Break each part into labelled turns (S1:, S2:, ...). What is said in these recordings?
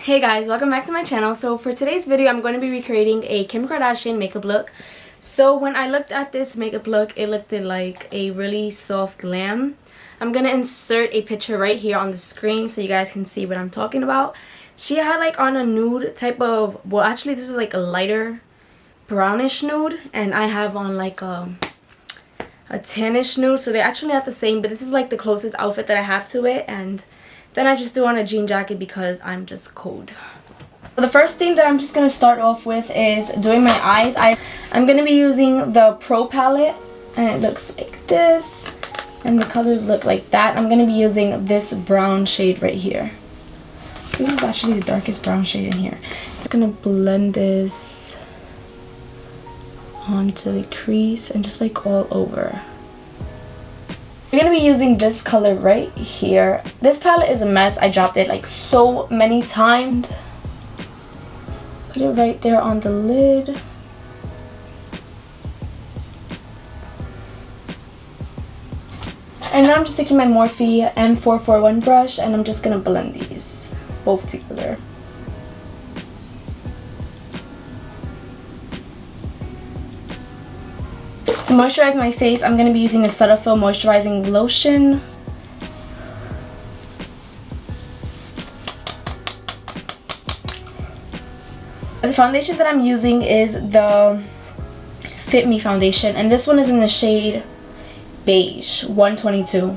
S1: Hey guys, welcome back to my channel. So for today's video, I'm going to be recreating a Kim Kardashian makeup look. So when I looked at this makeup look, it looked like a really soft glam. I'm going to insert a picture right here on the screen so you guys can see what I'm talking about. She had like on a nude type of, well actually this is like a lighter brownish nude, and I have on like a tannish nude, so they're actually not the same, but this is like the closest outfit that I have to it. And then I just threw on a jean jacket because I'm just cold. So the first thing that I'm just going to start off with is doing my eyes. I'm going to be using the Pro palette, and it looks like this, and the colors look like that. I'm going to be using this brown shade right here. This is actually the darkest brown shade in here. I'm just going to blend this onto the crease and just like all over. We're going to be using this color right here. This palette is a mess. I dropped it like so many times. Put it right there on the lid. And now I'm just taking my Morphe M441 brush, and I'm just going to blend these both together. To moisturize my face, I'm going to be using a Cetaphil moisturizing lotion. The foundation that I'm using is the Fit Me foundation, and this one is in the shade Beige 122.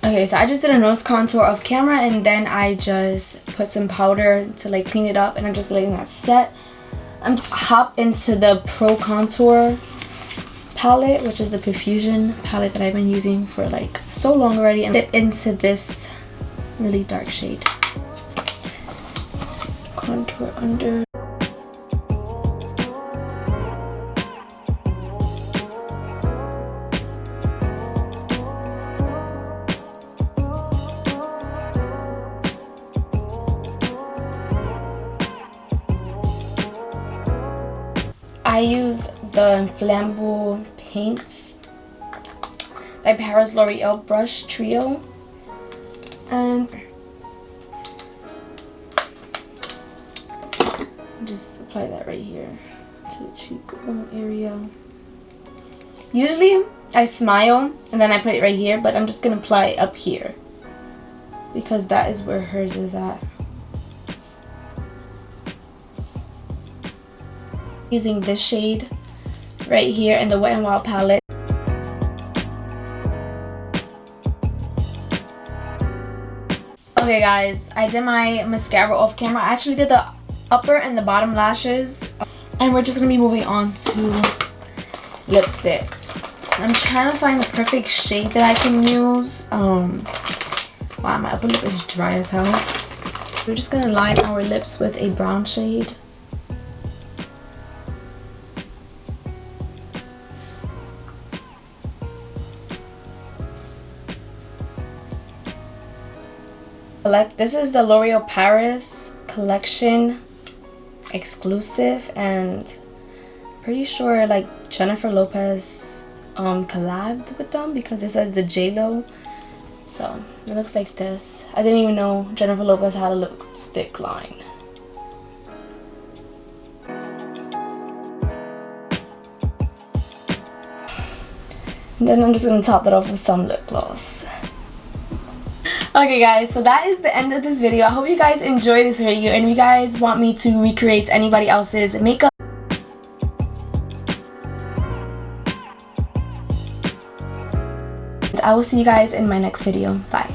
S1: Okay, so I just did a nose contour off camera, and then I just put some powder to like clean it up, and I'm just letting that set. I'm just hop into the Pro Contour palette, which is the Profusion palette that I've been using for like so long already, and dip into this really dark shade. Contour under. I use the Flammable Paints by Paris L'Oreal Brush Trio, and just apply that right here to the cheekbone area. Usually I smile and then I put it right here, but I'm just gonna apply it up here because that is where hers is at. Using this shade right here in the Wet n Wild palette. Okay guys, I did my mascara off camera. I actually did the upper and the bottom lashes, and we're just gonna be moving on to lipstick. I'm trying to find the perfect shade that I can use. Wow, my upper lip is dry as hell. We're just gonna line our lips with a brown shade. This is the L'Oreal Paris collection exclusive, and pretty sure like Jennifer Lopez collabed with them because it says the J-Lo. So it looks like this. I didn't even know Jennifer Lopez had a lipstick line. And then I'm just gonna top that off with some lip gloss. Okay guys, so that is the end of this video. I hope you guys enjoyed this video, and if you guys want me to recreate anybody else's makeup, I will see you guys in my next video. Bye.